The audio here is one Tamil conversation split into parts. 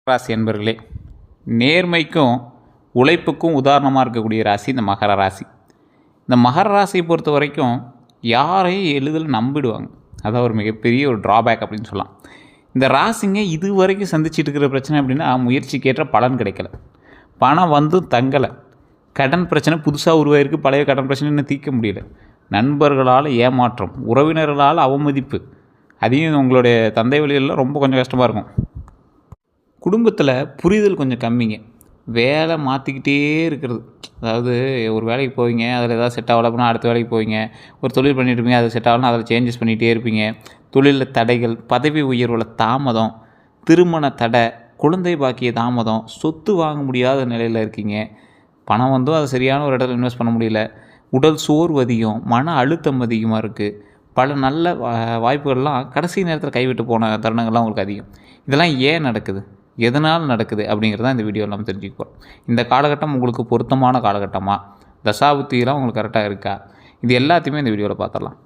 ராசி என்பர்களே, நேர்மைக்கும் உழைப்புக்கும் உதாரணமாக இருக்கக்கூடிய ராசி இந்த மகர ராசி. இந்த மகர ராசியை பொறுத்த வரைக்கும் யாரையும் எளிதில் நம்பிடுவாங்க. அதான் ஒரு மிகப்பெரிய ஒரு ட்ராபேக் அப்படின்னு சொல்லலாம். இந்த ராசிங்க இது வரைக்கும் சந்திச்சுட்டு இருக்கிற பிரச்சனை அப்படின்னா, முயற்சிக்கேற்ற பலன் கிடைக்கல, பணம் வந்தும் தங்கலை, கடன் பிரச்சனை புதுசாக உருவாயிருக்கு, பழைய கடன் பிரச்சனை இன்னும் தீர்க்க முடியல, நண்பர்களால் ஏமாற்றம், உறவினர்களால் அவமதிப்பு, அதையும் உங்களுடைய தந்தை வழியில் ரொம்ப கொஞ்சம் கஷ்டமாக இருக்கும். குடும்பத்தில் புரிதல் கொஞ்சம் கம்மிங்க, வேலை மாற்றிக்கிட்டே இருக்கிறது. அதாவது ஒரு வேலைக்கு போவீங்க, அதில் ஏதாவது செட் ஆகலை அப்படின்னா அடுத்த வேலைக்கு போவீங்க, ஒரு தொழில் பண்ணிட்டு இருப்பீங்க, அது செட் ஆகலைன்னா அதில் சேஞ்சஸ் பண்ணிகிட்டே இருப்பீங்க. தொழிலில் தடைகள், பதவி உயர்வில் தாமதம், திருமண தடை, குழந்தை பாக்கிய தாமதம், சொத்து வாங்க முடியாத நிலையில் இருக்கீங்க, பணம் வந்தும் அதை சரியான ஒரு இடத்துல இன்வெஸ்ட் பண்ண முடியல, உடல் சோர்வு அதிகம், மன அழுத்தம் அதிகமாக இருக்குது, பல நல்ல வாய்ப்புகள்லாம் கடைசி நேரத்தில் கைவிட்டு போன தருணங்கள்லாம் உங்களுக்கு அதிகம். இதெல்லாம் ஏன் நடக்குது, எதனால் நடக்குது அப்படிங்கிறத இந்த வீடியோவில் நம்ம தெரிஞ்சுக்க போகிறோம். இந்த காலகட்டம் உங்களுக்கு பொருத்தமான காலகட்டமாக, தசாபுத்தியெல்லாம் உங்களுக்கு கரெக்டாக இருக்கா, இது எல்லாத்தையுமே இந்த வீடியோவில் பார்த்துடலாம்.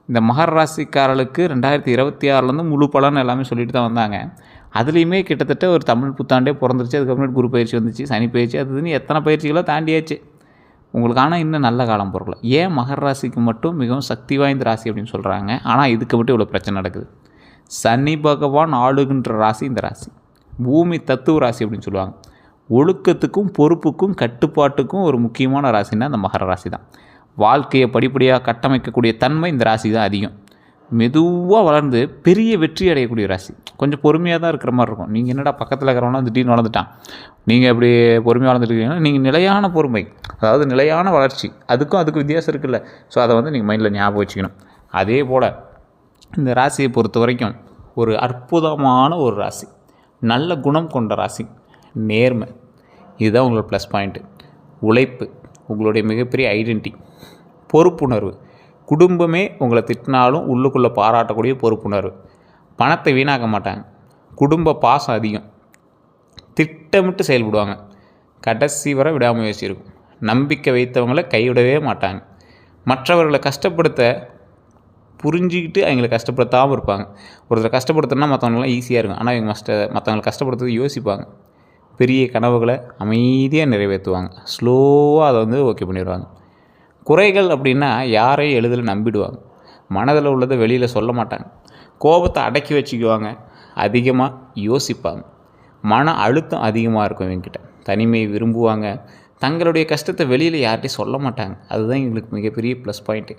இந்த மகர ராசிக்காரர்களுக்கு 2026 முழு பலன் எல்லாமே சொல்லிட்டு தான் வந்தாங்க. அதுலேயுமே கிட்டத்தட்ட ஒரு தமிழ் புத்தாண்டே பிறந்துருச்சு. அதுக்கப்புறம் குரு பயிற்சி வந்துச்சு, சனி பயிற்சி, அதுன்னு எத்தனை பயிற்சிகளோ தாண்டியாச்சு உங்களுக்கு. ஆனால் இன்னும் நல்ல காலம் பொருள். ஏன் மகர ராசிக்கு மட்டும் மிகவும் சக்தி வாய்ந்த ராசி அப்படின்னு சொல்கிறாங்க, ஆனால் இதுக்கு மட்டும் இவ்வளோ பிரச்சனை நடக்குது? சனி பகவான் ஆளுகின்ற ராசி இந்த ராசி, பூமி தத்துவ ராசி அப்படின்னு சொல்லுவாங்க. ஒழுக்கத்துக்கும் பொறுப்புக்கும் கட்டுப்பாட்டுக்கும் ஒரு முக்கியமான ராசின்னா அந்த மகர ராசி தான். வாழ்க்கையை படிப்படியாக கட்டமைக்கக்கூடிய தன்மை இந்த ராசி தான் அதிகம். மெதுவாக வளர்ந்து பெரிய வெற்றி அடையக்கூடிய ராசி. கொஞ்சம் பொறுமையாக தான் இருக்கிற மாதிரி இருக்கும். நீங்கள் என்னடா பக்கத்தில் இருக்கிறவனா திடீர்னு வளர்ந்துட்டான், நீங்கள் எப்படி பொறுமையாக வளர்ந்துருக்கீங்கன்னா, நீங்கள் நிலையான பொறுமை, அதாவது நிலையான வளர்ச்சி, அதுக்கும் வித்தியாசம் இருக்குல்ல. ஸோ அதை நீங்கள் மைண்டில் ஞாபகம் வச்சுக்கணும். அதே போல் இந்த ராசியை பொறுத்த வரைக்கும் ஒரு அற்புதமான ஒரு ராசி, நல்ல குணம் கொண்ட ராசி, நேர்மை, இதுதான் உங்களோட ப்ளஸ் பாயிண்ட்டு. உழைப்பு உங்களுடைய மிகப்பெரிய ஐடென்டிட்டி, பொறுப்புணர்வு, குடும்பமே உங்களை திட்டினாலும் உள்ளுக்குள்ளே பாராட்டக்கூடிய பொறுப்புணர்வு, பணத்தை வீணாக்க மாட்டாங்க, குடும்ப பாசம் அதிகம், திட்டமிட்டு செயல்படுவாங்க, கடைசி வரை விடாமுயற்சி இருக்கும், நம்பிக்கை வைத்தவங்களை கைவிடவே மாட்டாங்க, மற்றவர்களை கஷ்டப்படுத்த புரிஞ்சிக்கிட்டு அவங்களை கஷ்டப்படுத்தாமல் இருப்பாங்க. ஒருத்தரை கஷ்டப்படுத்தினா மற்றவங்களாம் ஈஸியாக இருக்கும், ஆனால் இவங்க மற்றவங்களை கஷ்டப்படுத்துறது யோசிப்பாங்க. பெரிய கனவுகளை அமைதியாக நிறைவேற்றுவாங்க, ஸ்லோவாக அதை ஓகே பண்ணிடுவாங்க. குறைகள் அப்படின்னா யாரையும் எளிதில் நம்பிடுவாங்க, மனதில் உள்ளதை வெளியில் சொல்ல மாட்டாங்க, கோபத்தை அடக்கி வச்சுக்குவாங்க, அதிகமாக யோசிப்பாங்க, மன அழுத்தம் அதிகமாக இருக்கும் இவங்ககிட்ட, தனிமையை விரும்புவாங்க, தங்களுடைய கஷ்டத்தை வெளியில் யார்கிட்டையும் சொல்ல மாட்டாங்க. அதுதான் எங்களுக்கு மிகப்பெரிய ப்ளஸ் பாயிண்ட்டு.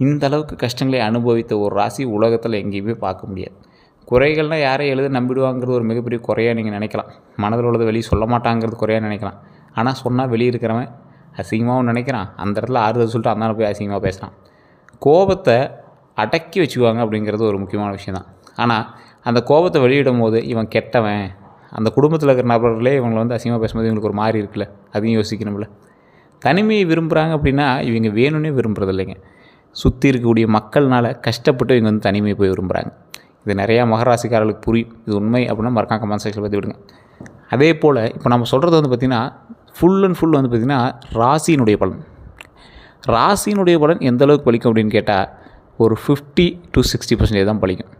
இந்த அளவுக்கு கஷ்டங்களை அனுபவித்த ஒரு ராசி உலகத்தில் எங்கேயுமே பார்க்க முடியாது. குறைகள்னால் யாரையும் எழுத நம்பிடுவாங்கிறது ஒரு மிகப்பெரிய குறையாக நீங்கள் நினைக்கலாம், மனதில் உள்ளதை வெளியே சொல்ல மாட்டாங்கிறது குறையாக நினைக்கலாம். ஆனால் சொன்னால் வெளியே இருக்கிறவன் அசிங்கமாகவும் நினைக்கிறான், அந்த இடத்துல ஆறுதல் சொல்லிட்டு அந்த போய் அசிங்கமாக பேசுகிறான். கோபத்தை அடக்கி வச்சுக்குவாங்க அப்படிங்கிறது ஒரு முக்கியமான விஷயம் தான். ஆனால் அந்த கோபத்தை வெளியிடும் போது இவன் கெட்டவன், அந்த குடும்பத்தில் இருக்கிற நபர்களே இவங்களை அசிங்கமாக பேசும்போது இவங்களுக்கு ஒரு மாதிரி இருக்குல்ல, அதையும் யோசிக்கணும்ல. தனிமையை விரும்புகிறாங்க அப்படின்னா இவங்க வேணும்னே விரும்புகிறது இல்லைங்க, சுற்றி இருக்கக்கூடிய மக்கள்னால கஷ்டப்பட்டு இவங்க தனிமையை போய் விரும்புகிறாங்க. இது நிறையா மகராசிக்காரர்களுக்கு புரியும். இது உண்மை அப்படின்னா மறக்காம கமெண்ட் செக்ஷனில் பற்றி விடுங்க. அதே போல் இப்போ நம்ம சொல்கிறது பார்த்திங்கன்னா ஃபுல் அண்ட் ஃபுல் பார்த்திங்கன்னா ராசியினுடைய பலன். ராசியினுடைய பலன் எந்த அளவுக்கு பலிக்கும் அப்படின்னு கேட்டால் ஒரு 50 to 60% தான் பலிக்கும்.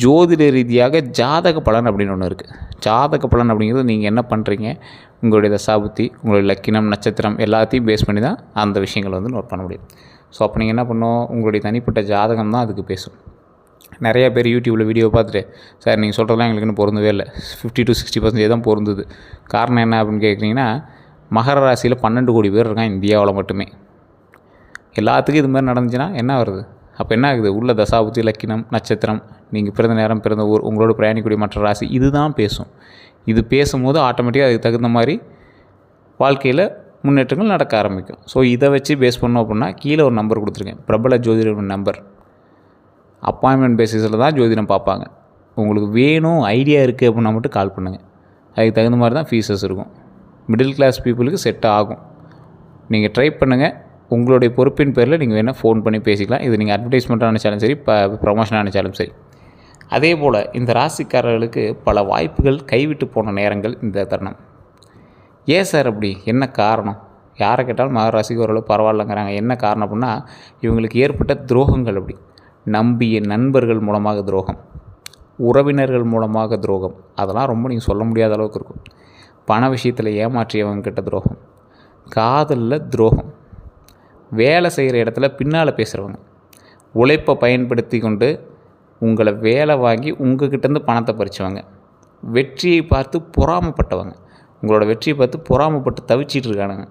ஜோதிட ரீதியாக ஜாதக பலன் அப்படின்னு ஒன்று இருக்குது. ஜாதக பலன் அப்படிங்கிறது நீங்கள் என்ன பண்ணுறீங்க, உங்களுடைய தசாபுத்தி, உங்களுடைய லக்கினம், நட்சத்திரம் எல்லாத்தையும் பேஸ் பண்ணி தான் அந்த விஷயங்களை நோட் பண்ண முடியும். ஸோ அப்போ நீங்கள் என்ன பண்ணணும், உங்களுடைய தனிப்பட்ட ஜாதகம் தான் அதுக்கு பேசும். நிறைய பேர் யூடியூப்பில் வீடியோ பார்த்துட்டு, சார் நீங்கள் சொல்கிறதெல்லாம் எங்களுக்கு இன்னும் பொருந்தவே இல்லை, 50 to 60% தான் பொருந்துது. காரணம் என்ன அப்படின்னு கேட்குறீங்கன்னா, மகர ராசியில் 12 கோடி பேர் இருக்கான் இந்தியாவில் மட்டுமே. எல்லாத்துக்கும் இது மாதிரி நடந்துச்சுன்னா என்ன வருது, அப்போ என்ன ஆகுது, உள்ள தசாபுத்தி, லக்கினம், நட்சத்திரம், நீங்கள் பிறந்த நேரம், பிறந்த ஊர், உங்களோட பிரயாணிக்கூடிய மற்ற ராசி, இது தான் பேசும். இது பேசும்போது ஆட்டோமேட்டிக்காக அதுக்கு தகுந்த மாதிரி வாழ்க்கையில் முன்னேற்றங்கள் நடக்க ஆரம்பிக்கும். ஸோ இதை வச்சு பேஸ் பண்ணோம் அப்படின்னா கீழே ஒரு நம்பர் கொடுத்துருக்கேன், பிரபல ஜோதிடர் நம்பர். அப்பாயின்மெண்ட் பேசிஸில் தான் ஜோதிடம் பார்ப்பாங்க. உங்களுக்கு வேணும், ஐடியா இருக்குது அப்படின்னா மட்டும் கால் பண்ணுங்கள். அதுக்கு தகுந்த மாதிரி தான் ஃபீஸஸ் இருக்கும். மிடில் கிளாஸ் பீப்புளுக்கு செட் ஆகும். நீங்கள் ட்ரை பண்ணுங்கள். உங்களுடைய பொறுப்பின் பேரில் நீங்கள் வேணால் ஃபோன் பண்ணி பேசிக்கலாம். இது நீங்கள் அட்வர்டைஸ்மெண்ட்டாக நினச்சாலும் சரி, ப்ரொமோஷனாக நினச்சாலும் சரி. அதே போல் இந்த ராசிக்காரர்களுக்கு பல வாய்ப்புகள் கைவிட்டு போன நேரங்கள் இந்த தருணம். ஏன் சார் அப்படி, என்ன காரணம்? யாரை கேட்டாலும் மகர ராசிக்கு ஓரளவு பரவாயில்லைங்கிறாங்க. என்ன காரணம் அப்படின்னா இவங்களுக்கு ஏற்பட்ட துரோகங்கள். அப்படி நம்பிய நண்பர்கள் மூலமாக துரோகம், உறவினர்கள் மூலமாக துரோகம், அதெல்லாம் ரொம்ப நீங்கள் சொல்ல முடியாத அளவுக்கு இருக்கும். பண விஷயத்தில் ஏமாற்றியவங்கக்கிட்ட துரோகம், காதலில் துரோகம், வேலை செய்கிற இடத்துல பின்னால் பேசுகிறவங்க, உழைப்பை பயன்படுத்தி கொண்டு உங்களை வேலை வாங்கி உங்கள்கிட்டேருந்து பணத்தை பறிச்சவங்க, வெற்றியை பார்த்து பொறாமப்பட்டவங்க, உங்களோட வெற்றியை பார்த்து பொறாமப்பட்டு தவிச்சிட்டு இருக்கானுங்க.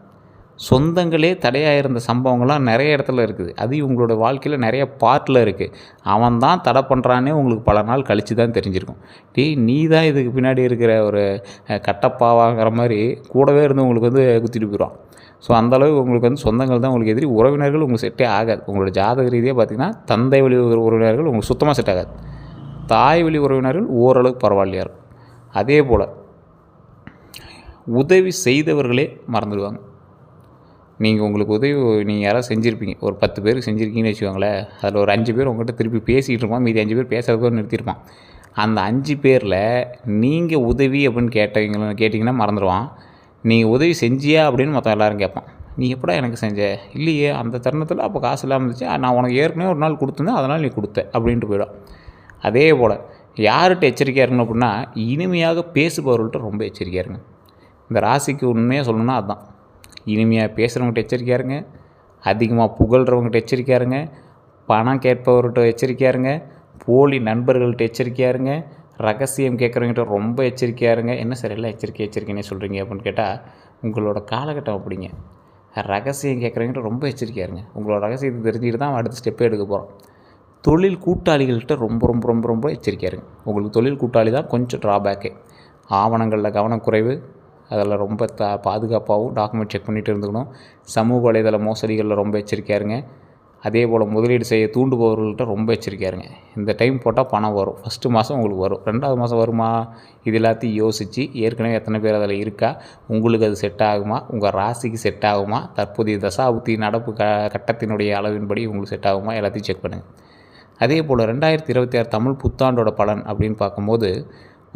சொந்தங்களே தடையாக இருந்த சம்பவங்கள்லாம் நிறைய இடத்துல இருக்குது. அது உங்களோட வாழ்க்கையில் நிறைய பார்ட்டில் இருக்குது. அவன் தான் தடை பண்ணுறானே உங்களுக்கு பல நாள் கழித்து தான் தெரிஞ்சிருக்கும். நீ தான் இதுக்கு பின்னாடி இருக்கிற ஒரு கட்டப்பாவாங்கிற மாதிரி கூடவே இருந்து உங்களுக்கு குத்திட்டு போயிடுவான். ஸோ அந்தளவுக்கு உங்களுக்கு சொந்தங்கள் தான் உங்களுக்கு எதிரி. உறவினர்கள் உங்களுக்கு செட்டே ஆகாது. உங்களோட ஜாதக ரீதியாக பார்த்திங்கன்னா தந்தை வழி உறவினர்கள் உங்களுக்கு சுத்தமாக செட் ஆகாது. தாய் வழி உறவினர்கள் ஓரளவுக்கு பரவாயில்லையா இருக்கும். அதே போல் உதவி செய்தவர்களே மறந்துடுவாங்க. உங்களுக்கு உதவி நீங்கள் யாராவது செஞ்சுருப்பீங்க, ஒரு 10 பேருக்கு செஞ்சுருக்கீங்கன்னு வச்சுக்கோங்களேன். அதில் ஒரு 5 பேர் உங்கள்கிட்ட திருப்பி பேசிகிட்டு இருப்பான், மீதி 5 பேர் பேசுகிறதோ நிறுத்தியிருப்பான். அந்த 5 பேரில் நீங்கள் உதவி அப்படின்னு கேட்டிங்கன்னா மறந்துடுவான். நீங்கள் உதவி செஞ்சியா அப்படின்னு மொத்தம் எல்லோரும் கேட்பான். நீ எப்படா எனக்கு செஞ்ச? இல்லையே, அந்த தருணத்தில் அப்போ காசு இல்லாமல் இருந்துச்சு, நான் உனக்கு ஏற்கனவே ஒரு நாள் கொடுத்துருந்தேன், அதனால் நீ கொடுத்த அப்படின்ட்டு போயிடும். அதே போல் யார்கிட்ட எச்சரிக்கையாக இருக்கணும் அப்படின்னா, இனிமையாக பேசுபவர்கள்ட்ட ரொம்ப எச்சரிக்கையாக இருங்க. இந்த ராசிக்கு உண்மையாக சொல்லணும்னா அதுதான். இனிமையாக பேசுகிறவங்ககிட்ட எச்சரிக்கையாக இருங்க, அதிகமாக புகழ்கிறவங்ககிட்ட எச்சரிக்கையாக இருங்க, பணம் கேட்பவர்கிட்ட எச்சரிக்கையாக இருங்க, போலி நண்பர்கள்ட்ட எச்சரிக்கையாக இருங்க, ரகசியம் கேட்குறவங்ககிட்ட ரொம்ப எச்சரிக்கையாக இருங்க. என்ன சார் எல்லாம் எச்சரிக்கைன்னே சொல்கிறீங்க அப்படின்னு கேட்டால், உங்களோட காலகட்டம் அப்படிங்க. ரகசியம் கேட்குறவங்ககிட்ட ரொம்ப எச்சரிக்கையாக இருங்க. உங்களோட ரகசியத்தை தெரிஞ்சுக்கிட்டு தான் அடுத்த ஸ்டெப்பே எடுக்க போகிறோம். தொழில் கூட்டாளிகள்கிட்ட ரொம்ப ரொம்ப ரொம்ப ரொம்ப எச்சரிக்கையாக இருங்க. உங்களுக்கு தொழில் கூட்டாளி தான் கொஞ்சம் ட்ராபேக்கு. ஆவணங்களில் கவனக்குறைவு, அதில் ரொம்ப பாதுகாப்பாகவும் டாக்குமெண்ட் செக் பண்ணிகிட்டு இருந்துக்கணும். சமூக வலைதள மோசடிகளில் ரொம்ப எச்சரிக்கையாக இருங்க. அதே போல் முதலீடு செய்ய தூண்டுபவர்கள்ட்ட ரொம்ப எச்சரிக்கையாக இருங்க. இந்த டைம் போட்டால் பணம் வரும். ஃபஸ்ட்டு மாதம் உங்களுக்கு வரும், 2வது மாதம் வருமா, இது எல்லாத்தையும் யோசித்து ஏற்கனவே எத்தனை பேர் அதில் இருக்கா, உங்களுக்கு அது செட் ஆகுமா, உங்கள் ராசிக்கு செட் ஆகுமா, தற்போதைய தசாபுத்தி நடப்பு கட்டத்தினுடைய அளவின்படி உங்களுக்கு செட் ஆகுமா, எல்லாத்தையும் செக் பண்ணுங்கள். அதே போல் 2026 தமிழ் புத்தாண்டோட பலன் அப்படின்னு பார்க்கும்போது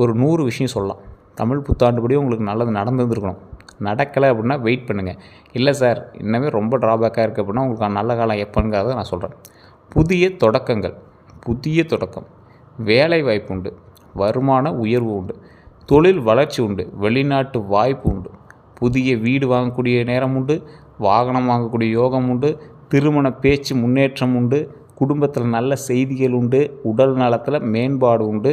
ஒரு 100 விஷயம் சொல்லலாம். தமிழ் புத்தாண்டுபடி உங்களுக்கு நல்லது நடந்துருந்துருக்கணும். நடக்கலை அப்படின்னா வெயிட் பண்ணுங்கள். இல்லை சார் இன்னமே ரொம்ப ட்ராபேக்காக இருக்குது அப்படின்னா உங்களுக்கு நல்ல காலம் எப்போங்கிறத நான் சொல்கிறேன். புதிய தொடக்கம், வேலை வாய்ப்பு உண்டு, வருமான உயர்வு உண்டு, தொழில் வளர்ச்சி உண்டு, வெளிநாட்டு வாய்ப்பு உண்டு, புதிய வீடு வாங்கக்கூடிய நேரம் உண்டு, வாகனம் வாங்கக்கூடிய யோகம் உண்டு, திருமண பேச்சு முன்னேற்றம் உண்டு, குடும்பத்தில் நல்ல செய்திகள் உண்டு, உடல் நலத்தில் மேம்பாடு உண்டு,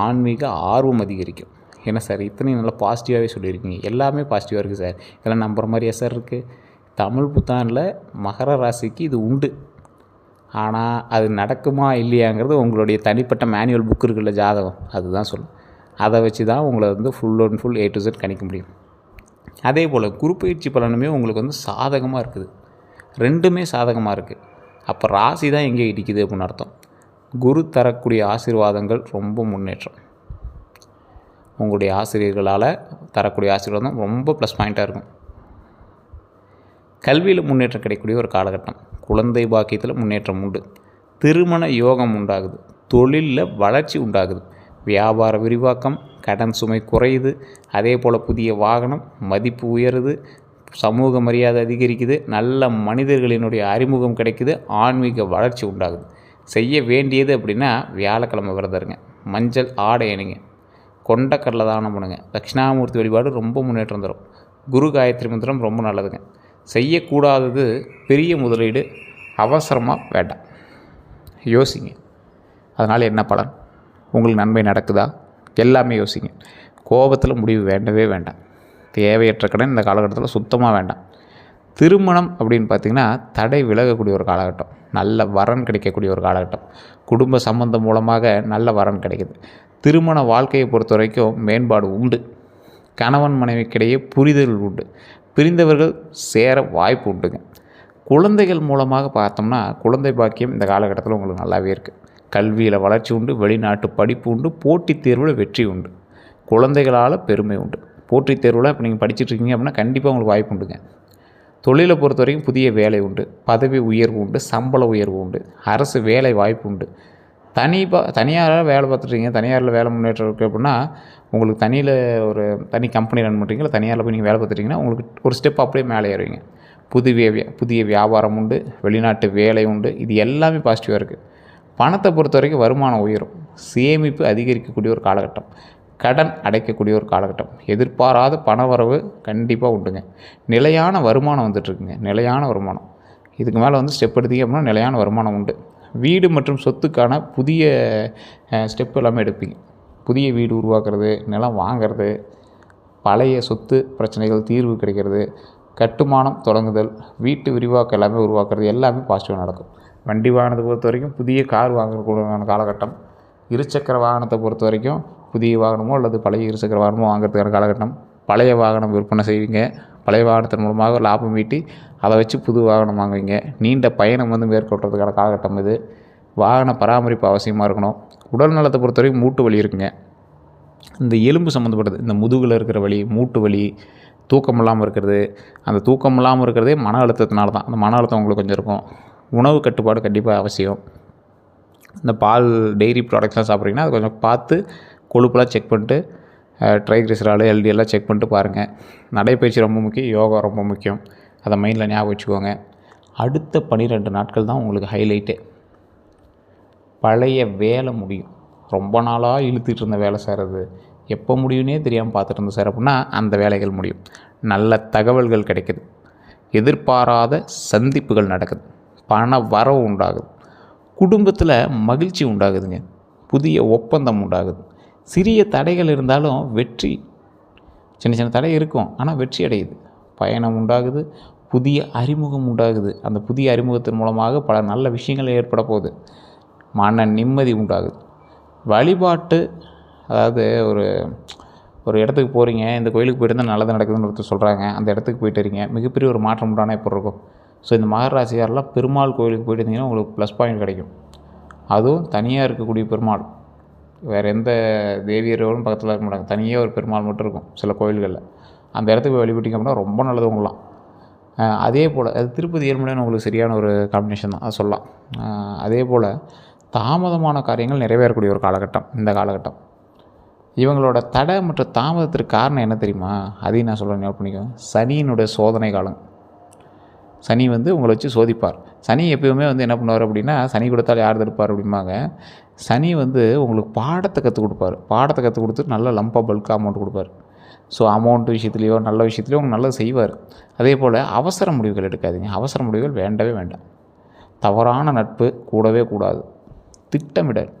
ஆன்மீக ஆர்வம் அதிகரிக்கும். என்ன சார் இத்தனையும் நல்லா பாசிட்டிவாகவே சொல்லியிருக்கீங்க, எல்லாமே பாசிட்டிவாக இருக்குது சார், இதெல்லாம் நம்புகிற மாதிரியா சார் இருக்குது? தமிழ் புத்தாண்டில் மகர ராசிக்கு இது உண்டு. ஆனால் அது நடக்குமா இல்லையாங்கிறது உங்களுடைய தனிப்பட்ட மேனுவல் புக் இருக்குல்ல, ஜாதகம், அதுதான் சொல்லும். அதை வச்சு தான் உங்களை full and full A to Z கணிக்க முடியும். அதே போல் குரு பயிற்சி பலனுமே உங்களுக்கு சாதகமாக இருக்குது. 2மே சாதகமாக இருக்குது. அப்போ ராசி தான் எங்கே இடிக்குது அப்படின்னு அர்த்தம். குரு தரக்கூடிய ஆசீர்வாதங்கள் ரொம்ப முன்னேற்றம். உங்களுடைய ஆசிரியர்களால் தரக்கூடிய ஆசீர்வாதம் ரொம்ப ப்ளஸ் பாயிண்ட்டாக இருக்கும். கல்வியில் முன்னேற்றம் கிடைக்கக்கூடிய ஒரு காலகட்டம். குழந்தை பாக்கியத்தில் முன்னேற்றம் உண்டு. திருமண யோகம் உண்டாகுது. தொழிலில் வளர்ச்சி உண்டாகுது. வியாபார விரிவாக்கம், கடன் சுமை குறையுது. அதே போல் புதிய வாகனம், மதிப்பு உயருது, சமூக மரியாதை அதிகரிக்குது, நல்ல மனிதர்களினுடைய அறிமுகம் கிடைக்குது, ஆன்மீக வளர்ச்சி உண்டாகுது. செய்ய வேண்டியது அப்படின்னா வியாழக்கிழமை விரதம் இருங்க, மஞ்சள் ஆடை அணிங்க, கொண்டக்கடலை தானம் பண்ணுங்க, தட்சிணாமூர்த்தி வழிபாடு ரொம்ப முன்னேற்றம் தரும், குரு காயத்ரி மந்திரம் ரொம்ப நல்லதுங்க. செய்யக்கூடாதது பெரிய முதலீடு, அவசரமாக வேண்டாம், யோசிங்க. அதனால் என்ன பலன், உங்களுக்கு நன்மை நடக்குதா, எல்லாமே யோசிங்க. கோபத்தில் முடிவு வேண்டவே வேண்டாம். தேவையற்ற கடன் இந்த காலகட்டத்தில் சுத்தமாக வேண்டாம். திருமணம் அப்படின்னு பார்த்திங்கன்னா தடை விலகக்கூடிய ஒரு காலகட்டம், நல்ல வரன் கிடைக்கக்கூடிய ஒரு காலகட்டம். குடும்ப சம்பந்தம் மூலமாக நல்ல வரன் கிடைக்குது. திருமண வாழ்க்கையை பொறுத்த வரைக்கும் மேம்பாடு உண்டு. கணவன் மனைவிக்கிடையே புரிதல் உண்டு. பிரிந்தவர்கள் சேர வாய்ப்பு உண்டுங்க. குழந்தைகள் மூலமாக பார்த்தோம்னா குழந்தை பாக்கியம் இந்த காலகட்டத்தில் உங்களுக்கு நல்லாவே இருக்குது. கல்வியில் வளர்ச்சி உண்டு, வெளிநாட்டு படிப்பு உண்டு, போட்டித் தேர்வில் வெற்றி உண்டு, குழந்தைகளால் பெருமை உண்டு. போட்டித் தேர்வில் இப்போ நீங்கள் படிச்சுட்ருக்கீங்க அப்படின்னா கண்டிப்பாக உங்களுக்கு வாய்ப்பு உண்டுங்க. தொழிலை பொறுத்த வரைக்கும் புதிய வேலை உண்டு, பதவி உயர்வு உண்டு, சம்பள உயர்வு உண்டு, அரசு வேலை வாய்ப்பு உண்டு. தனியாராக வேலை பார்த்துட்ருக்கீங்க, தனியாரில் வேலை முன்னேற்றம் இருக்குது அப்படின்னா உங்களுக்கு ஒரு தனி கம்பெனி ரன் பண்ணுறீங்க, இல்லை தனியாரில் போய் நீங்கள் வேலை பார்த்துட்டிங்கன்னா உங்களுக்கு ஒரு ஸ்டெப் அப்படியே மேலே ஏறுவீங்க. புதிய வியாபாரம் உண்டு, வெளிநாட்டு வேலை உண்டு, இது எல்லாமே பாசிட்டிவாக இருக்குது. பணத்தை பொறுத்த வரைக்கும் வருமானம் உயரும். சேமிப்பு அதிகரிக்கக்கூடிய ஒரு காலகட்டம், கடன் அடைக்கக்கூடிய ஒரு காலகட்டம், எதிர்பாராத பணவரவு கண்டிப்பாக உண்டுங்க. நிலையான வருமானம் வந்துட்டுருக்குங்க. நிலையான வருமானம் இதுக்கு மேலே வந்து ஸ்டெப் எடுத்தீங்க அப்படின்னா நிலையான வருமானம் உண்டு. வீடு மற்றும் சொத்துக்கான புதிய ஸ்டெப் எல்லாமே எடுப்பீங்க. புதிய வீடு உருவாக்குறது, நிலம் வாங்கிறது, பழைய சொத்து பிரச்சனைகள் தீர்வு கிடைக்கிறது, கட்டுமானம் தொடங்குதல், வீட்டு விரிவாக்கம் எல்லாமே உருவாக்குறது எல்லாமே பாசிட்டிவாக நடக்கும். வண்டி வாகனத்தை பொறுத்த வரைக்கும் புதிய கார் வாங்கக்கூடிய காலகட்டம். இருசக்கர வாகனத்தை பொறுத்த வரைக்கும் புதிய வாகனமோ அல்லது பழைய இருசக்கர வாகனமோ வாங்குறதுக்கான காலகட்டம். பழைய வாகனம் விற்பனை செய்வீங்க. பழைய வாகனத்தின் மூலமாக லாபம் ஈட்டி அதை வச்சு புது வாகனம் வாங்குவீங்க. நீண்ட பயணம் வந்து மேற்கொள்கிறதுக்கான காலகட்டம் இது. வாகன பராமரிப்பு அவசியமாக இருக்கணும். உடல் நலத்தை பொறுத்த வரைக்கும் மூட்டு வலி இருக்குங்க. இந்த எலும்பு சம்மந்தப்பட்டது, இந்த முதுகில் இருக்கிற வலி, மூட்டு வலி, தூக்கம் இல்லாமல் இருக்கிறது. அந்த தூக்கம் இல்லாமல் இருக்கிறதே மன அழுத்தத்தினால தான். அந்த மன அழுத்தம் உங்களுக்கு கொஞ்சம் இருக்கும். உணவு கட்டுப்பாடு கண்டிப்பாக அவசியம். இந்த பால் டெய்ரி ப்ராடக்ட்ஸ்லாம் சாப்பிட்றீங்கன்னா அது கொஞ்சம் பார்த்து கொழுப்பெலாம் செக் பண்ணிட்டு ட்ரைக்ளிசரால் எல்டிஎல்லாம் செக் பண்ணிட்டு பாருங்கள். நடைப்பயிற்சி ரொம்ப முக்கியம், யோகா ரொம்ப முக்கியம். அதை மைண்டில் ஞாபகம் வச்சுக்கோங்க. அடுத்த 12 நாட்கள் தான் உங்களுக்கு ஹைலைட்டே. பழைய வேலை முடியும். ரொம்ப நாளாக இழுத்துட்டு இருந்த வேலை செய்கிறது, எப்போ முடியும்னே தெரியாமல் பார்த்துட்டு இருந்த சார் அப்படின்னா அந்த வேலைகள் முடியும். நல்ல தகவல்கள் கிடைக்குது. எதிர்பாராத சந்திப்புகள் நடக்குது. பண வரவு உண்டாகுது. குடும்பத்தில் மகிழ்ச்சி உண்டாகுதுங்க. புதிய ஒப்பந்தம் உண்டாகுது. சிறிய தடைகள் இருந்தாலும் வெற்றி, சின்ன சின்ன தடை இருக்கும் ஆனால் வெற்றி அடையுது. பயணம் உண்டாகுது. புதிய அறிமுகம் உண்டாகுது. அந்த புதிய அறிமுகத்தின் மூலமாக பல நல்ல விஷயங்கள் ஏற்பட போகுது. மன நிம்மதி உண்டாகுது. வழிபாட்டு, அதாவது ஒரு இடத்துக்கு போகிறீங்க, இந்த கோயிலுக்கு போய்ட்டு இருந்தால் நல்லது நடக்குதுன்னு ஒருத்தர் சொல்கிறாங்க. அந்த இடத்துக்கு போய்ட்டு வரீங்க, மிகப்பெரிய ஒரு மாற்றம் உண்டான எப்படி இருக்கும். ஸோ இந்த மகர ராசிக்காரெல்லாம் பெருமாள் கோயிலுக்கு போய்ட்டு இருந்தீங்கன்னா உங்களுக்கு ப்ளஸ் பாயிண்ட் கிடைக்கும். அதுவும் தனியாக இருக்கக்கூடிய பெருமாள், வேறு எந்த தேவியர்களும் பக்கத்தில் இருக்க மாட்டாங்க. தனியாக ஒரு பெருமாள் மட்டும் இருக்கும் சில கோயில்களில். அந்த இடத்துக்கு போய் வழிபட்டிங்க அப்படின்னா ரொம்ப நல்லது உங்களாம். அதே போல் அது திருப்பதி ஏழுமலையான் உங்களுக்கு சரியான ஒரு காம்பினேஷன் தான், அது சொல்லலாம். அதே போல் தாமதமான காரியங்கள் நிறைவேறக்கூடிய ஒரு காலகட்டம் இந்த காலகட்டம். இவங்களோட தடை மற்றும் தாமதத்திற்கு காரணம் என்ன தெரியுமா? அதையும் நான் சொல்கிறேன், நோட் பண்ணிக்கோங்க. சனியினுடைய சோதனை காலம். சனி வந்து உங்களை வச்சு சோதிப்பார். சனி எப்போயுமே வந்து என்ன பண்ணுவார் அப்படின்னா, சனி கொடுத்தால் யார் தடுப்பார் அப்படிம்பாங்க. சனி வந்து உங்களுக்கு பாடத்தை கற்றுக் கொடுப்பார். பாடத்தை கற்றுக் கொடுத்துட்டு நல்ல லம்பாக பல்காக அமௌண்ட் கொடுப்பார். ஸோ அமௌண்ட் விஷயத்துலையோ நல்ல விஷயத்துலையோ உங்களுக்கு நல்லது செய்வார். அதே போல் அவசர முடிவுகள் எடுக்காதீங்க. அவசர முடிவுகள் வேண்டவே வேண்டாம். தவறான நட்பு கூடவே கூடாது. திட்டமிடல்,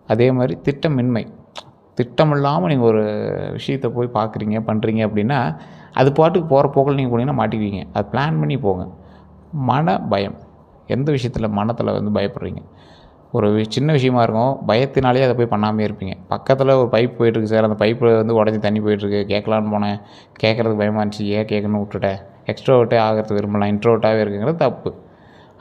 அதே மாதிரி திட்டமின்மை. திட்டமில்லாமல் நீங்கள் ஒரு விஷயத்தை போய் பார்க்குறீங்க பண்ணுறீங்க அப்படின்னா அது பாட்டுக்கு போகிற போக்கில் நீங்கள் போனீங்கன்னா மாட்டிக்குவீங்க. அது பிளான் பண்ணி போங்க. மன பயம், எந்த விஷயத்தில் மனத்தில் வந்து பயப்படுறீங்க, ஒரு சின்ன விஷயமா இருக்கும், பயத்தினாலே அதை போய் பண்ணாமே இருப்பீங்க. பக்கத்தில் ஒரு பைப் போயிட்டுருக்கு சார், அந்த பைப்பில் வந்து உடஞ்சி தண்ணி போயிட்டுருக்கு, கேட்கலான்னு போனேன், கேட்குறதுக்கு பயமாக இருந்துச்சு, ஏன் கேட்கணும்னு விட்டுட்டேன். எக்ஸ்ட்ரோவர்ட்டே ஆகிறது விரும்பலாம், இன்ட்ரோவர்ட்டாகவே இருக்குங்கிறது தப்பு.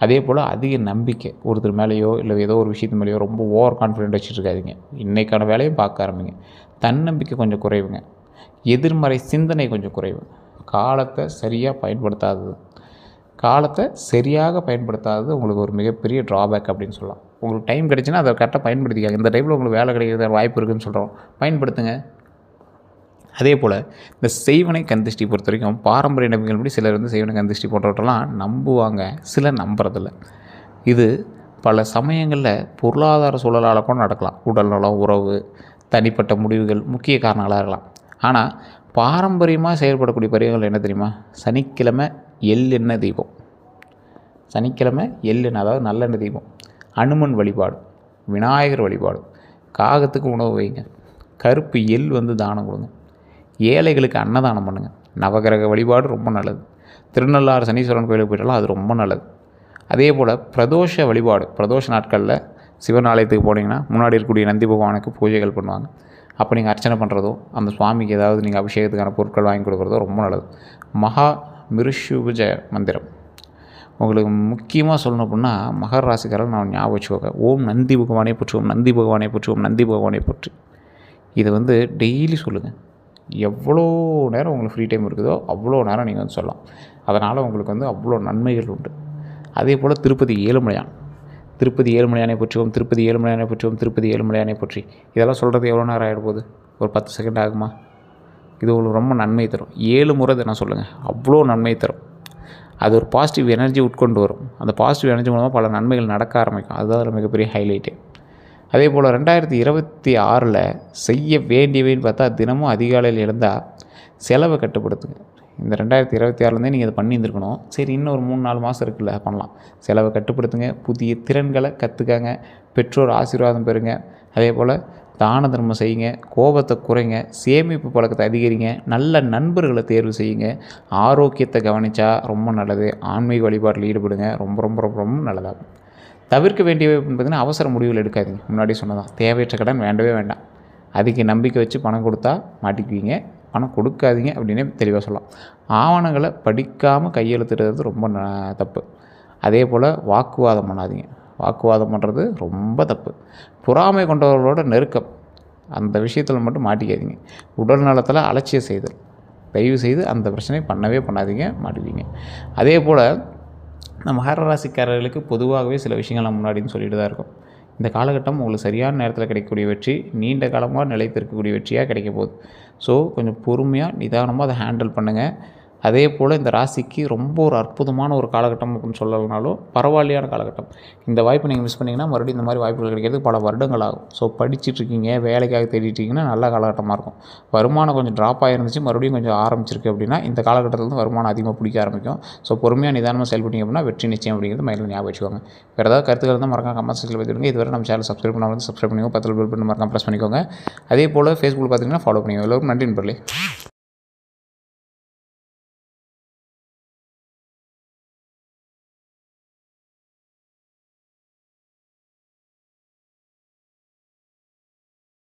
அதே போல் அதிக நம்பிக்கை ஒருத்தர் மேலேயோ இல்லை ஏதோ ஒரு விஷயத்து மேலேயோ ரொம்ப ஓவர் கான்ஃபிடென்ட் வச்சுருக்காதீங்க. இன்றைக்கான வேலையும் பார்க்க ஆரம்பிங்க. தன்னம்பிக்கை கொஞ்சம் குறைவுங்க. எதிர்மறை சிந்தனை கொஞ்சம் குறைவு. காலத்தை சரியாக பயன்படுத்தாதது உங்களுக்கு ஒரு மிகப்பெரிய ட்ராபேக் அப்படின்னு சொல்லலாம். உங்களுக்கு டைம் கிடைச்சுன்னா அதை கரெக்டாக பயன்படுத்திக்காங்க. இந்த டைமில் உங்களுக்கு வேலை கிடைக்கிறது வாய்ப்பு இருக்குதுன்னு சொல்கிறோம், பயன்படுத்துங்க. அதே போல் இந்த செய்வனை கந்திஷ்டி பொறுத்த வரைக்கும் பாரம்பரிய நம்பிக்கைப்படி சிலர் வந்து செய்வனை கந்திஷ்டி போன்றவற்றெல்லாம் நம்புவாங்க, சிலர் நம்புறதில்ல. இது பல சமயங்களில் பொருளாதார சூழலால் கூட நடக்கலாம். உடல் நலம், உறவு, தனிப்பட்ட முடிவுகள் முக்கிய காரணங்களாக இருக்கலாம். ஆனால் பாரம்பரியமாக செயல்படக்கூடிய பரிகாரங்கள் என்ன தெரியுமா? சனிக்கிழமை எள்ளெண்ணெய் தீபம், சனிக்கிழமை எள்ளெண்ணெய், அதாவது நல்லெண்ணெய் தீபம், அனுமன் வழிபாடு, விநாயகர் வழிபாடு, காகத்துக்கு உணவு வைங்க, கருப்பு எள் வந்து தானம் கொடுங்க, ஏழைகளுக்கு அன்னதானம் பண்ணுங்கள். நவகிரக வழிபாடு ரொம்ப நல்லது. திருநள்ளாறு சனீஸ்வரன் கோயிலுக்கு போயிட்டாலும் அது ரொம்ப நல்லது. அதே போல் பிரதோஷ வழிபாடு, பிரதோஷ நாட்களில் சிவன் ஆலயத்துக்கு போனீங்கன்னா முன்னாடி இருக்கக்கூடிய நந்தி பகவானுக்கு பூஜைகள் பண்ணுவாங்க. அப்போ நீங்கள் அர்ச்சனை பண்ணுறதோ, அந்த சுவாமிக்கு ஏதாவது நீங்கள் அபிஷேகத்துக்கான பொருட்கள் வாங்கி கொடுக்குறதோ ரொம்ப நல்லது. மகா மிருஷுபஜ மந்திரம் உங்களுக்கு முக்கியமாக சொல்லணும் அப்படின்னா மகர ராசிக்காரர்கள் நான் ஞாபகம் வச்சுக்கோங்க. ஓம் நந்தி பகவானே போற்றி, ஓம் நந்தி பகவானே போற்றி, ஓம் நந்தி பகவானே போற்றி. இதை வந்து டெய்லி சொல்லுங்கள். எவ்வளோ நேரம் உங்களுக்கு ஃப்ரீ டைம் இருக்குதோ அவ்வளோ நேரம் நீங்கள் வந்து சொல்லலாம். அதனால் உங்களுக்கு வந்து அவ்வளோ நன்மைகள் உண்டு. அதே போல் திருப்பதி ஏழுமலையான், திருப்பதி ஏழுமலையானே போற்றுவோம், திருப்பதி ஏழுமலையானே போற்றுவோம், திருப்பதி ஏழுமலையானே போற்றி. இதெல்லாம் சொல்கிறது எவ்வளோ நேரம் ஆகிட போகுது? ஒரு 10 செகண்ட் ஆகுமா? இது உங்களுக்கு ரொம்ப நன்மை தரும். 7 முறை தினம் சொல்லுங்கள், அவ்வளோ நன்மை தரும். அது ஒரு பாசிட்டிவ் எனர்ஜி உட்கொண்டு வரும். அந்த பாசிட்டிவ் எனர்ஜி மூலமாக பல நன்மைகள் நடக்க ஆரம்பிக்கும். அதுதான் மிகப்பெரிய ஹைலைட்டு. அதே போல் 2026 செய்ய வேண்டியவைன்னு பார்த்தா தினமும் அதிகாலையில் எழுந்தால் செலவை கட்டுப்படுத்துங்க. இந்த 2026 நீங்கள் அதை பண்ணியிருந்துருக்கணும். சரி, இன்னும் ஒரு 3-4 மாதம் இருக்குல்ல, பண்ணலாம். செலவை கட்டுப்படுத்துங்க. புதிய திறன்களை கற்றுக்காங்க. பெற்றோர் ஆசீர்வாதம் பெறுங்க. அதே போல் தான தர்மம் செய்யுங்க. கோபத்தை குறைங்க. சேமிப்பு பழக்கத்தை அதிகரிங்க. நல்ல நண்பர்களை தேர்வு செய்யுங்க. ஆரோக்கியத்தை கவனித்தா ரொம்ப நல்லது. ஆன்மீக வழிபாட்டில் ஈடுபடுங்க. ரொம்ப ரொம்ப ரொம்ப ரொம்ப நல்லதாகும். தவிர்க்க வேண்டியவை பார்த்திங்கன்னா, அவசர முடிவுகள் எடுக்காதீங்க. முன்னாடி சொன்னதான், தேவையற்ற கடன் வேண்டவே வேண்டாம். அதுக்கு நம்பிக்கை வச்சு பணம் கொடுத்தா மாட்டிக்குவீங்க. பணம் கொடுக்காதீங்க அப்படின்னே தெளிவாக சொல்லலாம். ஆவணங்களை படிக்காமல் கையெழுத்திடுறது ரொம்ப தப்பு. அதே போல் வாக்குவாதம் பண்ணாதீங்க. வாக்குவாதம் பண்ணுறது ரொம்ப தப்பு. பொறாமை கொண்டவர்களோட நெருக்கம், அந்த விஷயத்தில் மட்டும் மாட்டிக்காதீங்க. உடல் நலத்தில் அலட்சியம் செய்தல், தயவு செய்து அந்த பிரச்சனை பண்ணவே பண்ணாதீங்க, மாட்டுவீங்க. அதே போல் இந்த மகர ராசிக்காரர்களுக்கு பொதுவாகவே சில விஷயங்கள் நான் முன்னாடின்னு சொல்லிட்டு தான் இருக்கும். இந்த காலகட்டம் உங்களுக்கு சரியான நேரத்தில் கிடைக்கக்கூடிய வெற்றி நீண்ட காலமாக நிலைத்திருக்கக்கூடிய வெற்றியாக கிடைக்க போகுது. ஸோ கொஞ்சம் பொறுமையாக நிதானமாக அதை ஹேண்டில் பண்ணுங்கள். அதே போல் இந்த ராசிக்கு ரொம்ப ஒரு அற்புதமான ஒரு காலகட்டம் அப்படின்னு சொல்லலைனாலும் பரவாயில்லையான காலகட்டம். இந்த வாய்ப்பை நீங்கள் மிஸ் பண்ணிங்கன்னா மறுபடியும் இந்த மாதிரி வாய்ப்புகள் கிடைக்கிறதுக்கு பல வருடங்கள் ஆகும். ஸோ படிச்சுட்ருக்கீங்க, வேலைக்காக தேடிட்டிங்கன்னா நல்ல காலகட்டமாக இருக்கும். வருமானம் கொஞ்சம் ட்ராப் ஆகிருந்துச்சு, மறுபடியும் கொஞ்சம் ஆரம்பிச்சிருக்கு அப்படின்னா இந்த காலகட்டத்தில் வருமானம் அதிகமாக பிடிக்க ஆரம்பிக்கும். ஸோ பொறுமையாக நிதானமாக செயல்பட்டீங்க அப்படின்னா வெற்றி நிச்சயம் அப்படிங்கிறது மைண்டில் ஞாபகம் வச்சுக்கோங்க. வேறு ஏதாவது கருத்துக்கள் இருந்தால் மறக்காம கமெண்ட் செக்ஷனில் பதிவிடுங்க. இதுவரை நம்ம சேனல் சப்ஸ்கிரைப் பண்ணாமல் சப்ஸ்கிரைப் பண்ணிக்கோங்க. 10 பெல் பட்டன் மறக்காம ப்ரெஸ் பண்ணிக்கோங்க. அதே போல் ஃபேஸ்புக்கில் பார்த்தீங்கன்னா ஃபாலோ பண்ணிக்கோங்க. எல்லோருக்கும் நன்றி நண்பர்களே.